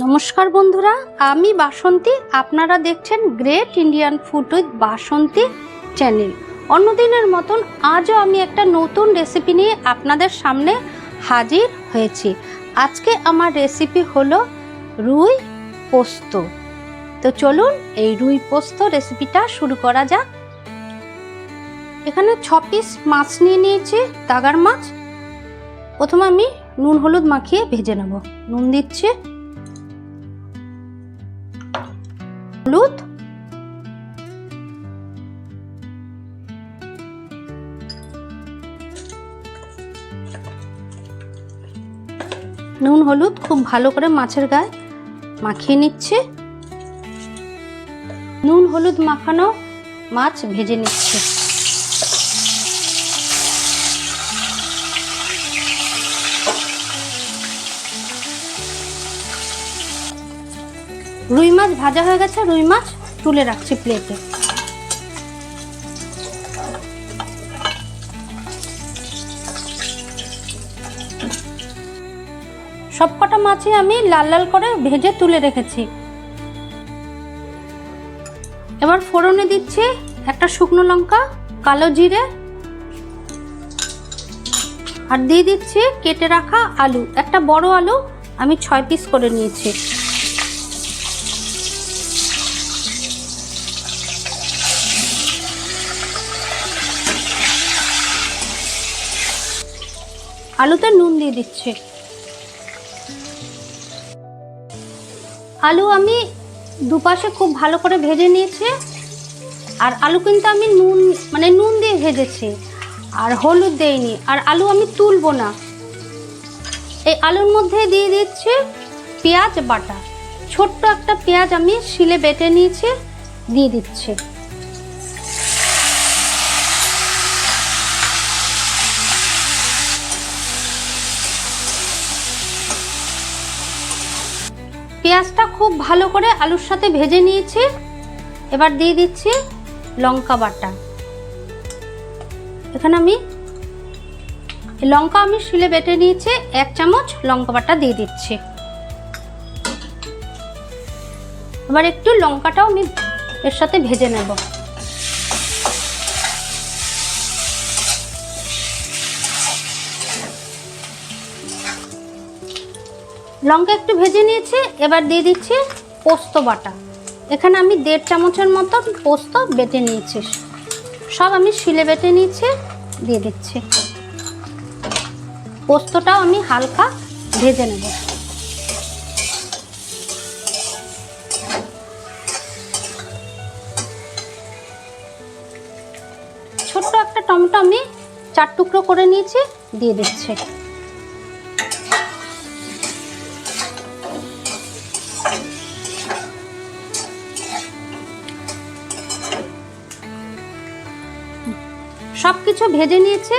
নমস্কার বন্ধুরা, আমি বাসন্তী। আপনারা দেখছেন great Indian food with Basanti channel. অন্যদিনের মতন আজও আমি একটা নতুন রেসিপি নিয়ে আপনাদের সামনে হাজির হয়েছি। আজকে আমার রেসিপি হলো রুই পোস্ত। তো চলুন এই রুই পোস্ত রেসিপিটা শুরু করা যাক। এখানে 6 পিস মাছ নিয়ে নিয়েছি, তাগার মাছ। প্রথমে আমি নুন হলুদ মাখিয়ে ভেজে নেব। নুন দিচ্ছি, হলুদ, নুন হলুদ খুব ভালো করে মাছের গায়ে মাখিয়ে নিচ্ছে। নুন হলুদ মাখানো মাছ ভেজে নিচ্ছে। রুই মাছ ভাজা হয়ে গেছে, রুই মাছ তুলে রাখছি প্লেটে। সবকটা মাছই আমি লাল লাল করে ভেজে তুলে রেখেছি। এবার ফোড়নে দিচ্ছি একটা শুকনো লঙ্কা, কালো জিরে, আর দিয়ে দিচ্ছি কেটে রাখা আলু। একটা বড় আলু আমি 6 পিস করে নিয়েছি। আলুতে নুন দিয়ে দিচ্ছি। আলু আমি দুপাশে খুব ভালো করে ভেজে নিয়েছি। আর আলু কিন্তু আমি নুন দিয়ে ভেজেছি, আর হলুদ দেইনি। আর আলু আমি তুলবো না। এই আলুর মধ্যে দিয়ে দিচ্ছি পেঁয়াজ বাটা। ছোট্ট একটা পেঁয়াজ আমি শিলে বেটে নিয়েছি, দিয়ে দিচ্ছি। পেঁয়াজটা খুব ভালো করে আলুর সাথে ভেজে নিয়েছি। এবার দিয়ে দিচ্ছি লঙ্কা বাটা। এখানে আমি লঙ্কা শিলে বেটে নিয়েছি, 1 চামচ লঙ্কা বাটা দিয়ে দিচ্ছি। এবার একটু লঙ্কাটাও আমি এর সাথে ভেজে নেব। লঙ্কা একটু ভেজে নিয়েছি। এবার দিয়ে দিচ্ছি পোস্ত বাটা। এখানে আমি 1.5 চামচের মতো পোস্ত বেটে নিয়েছি। সব আমি শিলে বেটে নিয়েছি, দিয়ে দিচ্ছি। পোস্তটাও আমি হালকা ভেজে নেব। ছোট্ট একটা টমেটো আমি 4 টুকরো করে নিয়েছি, দিয়ে দিচ্ছি। সব কিছু ভেজে নিয়েছে।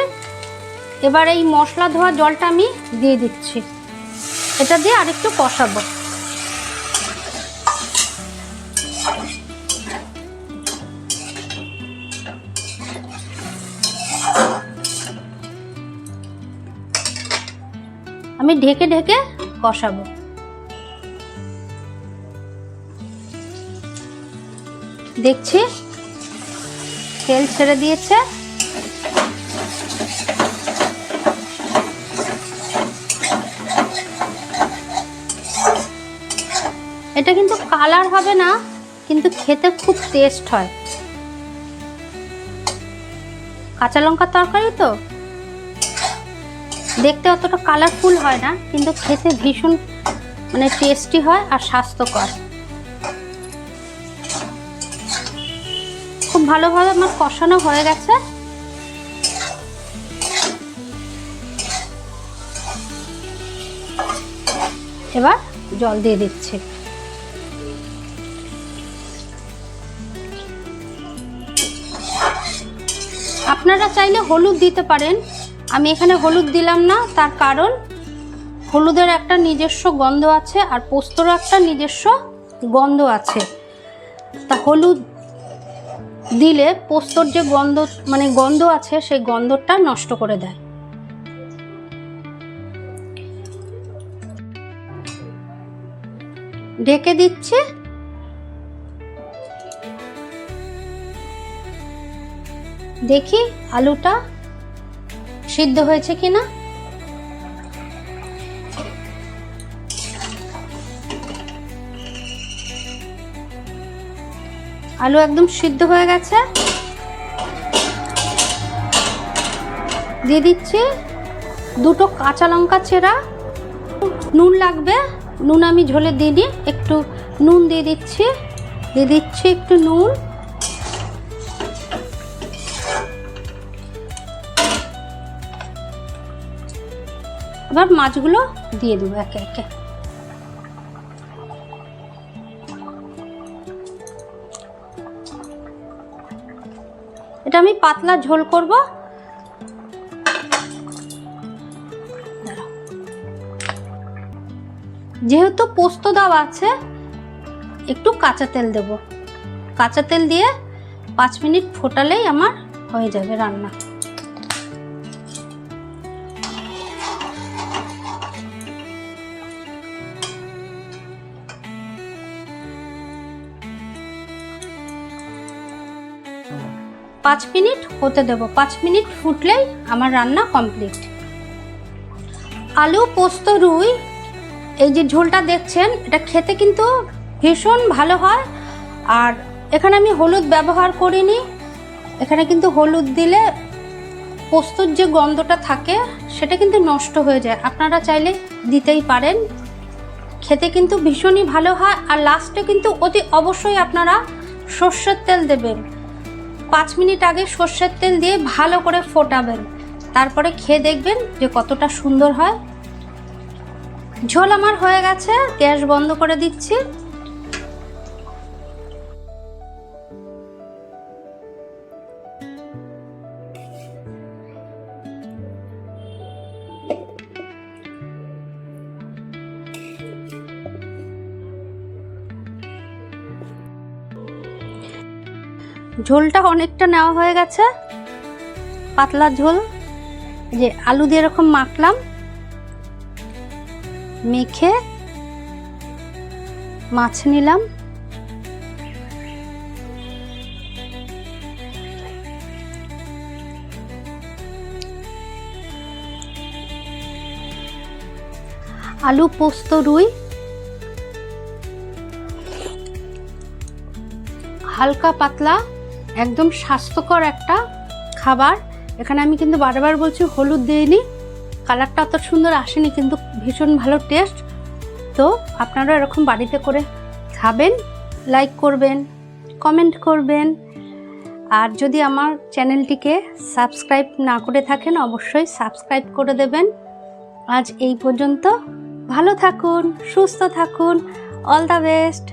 এবার এই মশলা ধোয়া জলটা আমি দিয়ে দিচ্ছি। এটা দিয়ে আরেকটু কষাবো। আমি ঢেকে ঢেকে কষাবো। দেখছি তেল ছেড়ে দিয়েছে। এটা কিন্তু কালার হবে না, কিন্তু খেতে খুব টেস্ট হয়। কাঁচা লঙ্কার তরকারি তো দেখতে অতটা কালারফুল হয় না, কিন্তু খেতে ভীষণ টেস্টি হয় আর স্বাস্থ্যকর। খুব ভালোভাবে আমার কষানো হয়ে গেছে। এবার জল দিয়ে দিচ্ছি। আপনারা চাইলে হলুদ দিতে পারেন। আমি এখানে হলুদ দিলাম না, তার কারণ হলুদের একটা নিজস্ব গন্ধ আছে, আর পোস্তরও একটা নিজস্ব গন্ধ আছে। তা হলুদ দিলে পোস্তর যে গন্ধ আছে, সেই গন্ধটা নষ্ট করে দেয়। ঢেকে দিচ্ছি। দেখি আলুটা সিদ্ধ হয়েছে কিনা। আলু একদম সিদ্ধ হয়ে গেছে। দিয়ে দিচ্ছি দুটো কাঁচা লঙ্কা চেরা। নুন লাগবে, নুন আমি ঝোলে দিইনি, একটু নুন দিয়ে দিচ্ছি। একটু নুন। এবার মাছগুলো দিয়ে দেবো একে একে। এটা আমি পাতলা ঝোল করব। যেহেতু পোস্ত দেওয়া আছে, একটু কাঁচা তেল দেব। কাঁচা তেল দিয়ে 5 মিনিট ফোটালেই আমার হয়ে যাবে রান্না। পাঁচ মিনিট হতে দেব। 5 মিনিট ফুটলেই আমার রান্না কমপ্লিট। আলু পোস্ত রুই এই যে ঝোলটা দেখছেন, এটা খেতে কিন্তু ভীষণ ভালো হয়। আর এখানে আমি হলুদ ব্যবহার করিনি। এখানে কিন্তু হলুদ দিলে পোস্তর যে গন্ধটা থাকে সেটা কিন্তু নষ্ট হয়ে যায়। আপনারা চাইলে দিতেই পারেন, খেতে কিন্তু ভীষণই ভালো হয়। আর লাস্টে কিন্তু অতি অবশ্যই আপনারা সর্ষের তেল দেবেন। 5 মিনিট আগে সর্ষের তেল দিয়ে ভালো করে ফোটাবেন, তারপরে খেয়ে দেখবেন যে কতটা সুন্দর হয়। ঝোল আমার হয়ে গেছে, গ্যাস বন্ধ করে দিচ্ছি। ঝোলটা অনেকটা নেওয়া হয়ে গেছে, পাতলা ঝোল। যে আলু দিয়ে এরকম মাখলাম, মেখে মাছ নিলাম। আলু পোস্ত রুই হালকা পাতলা, একদম স্বাস্থ্যকর একটা খাবার। এখানে আমি কিন্তু বারবার বলছি হলুদ দিইনি, কালারটা অত সুন্দর আসেনি, কিন্তু ভীষণ ভালো টেস্ট। তো আপনারা এরকম বাড়িতে করে খাবেন, লাইক করবেন, কমেন্ট করবেন। আর যদি আমার চ্যানেলটিকে সাবস্ক্রাইব না করে থাকেন, অবশ্যই সাবস্ক্রাইব করে দেবেন। আজ এই পর্যন্ত। ভালো থাকুন, সুস্থ থাকুন। All the best.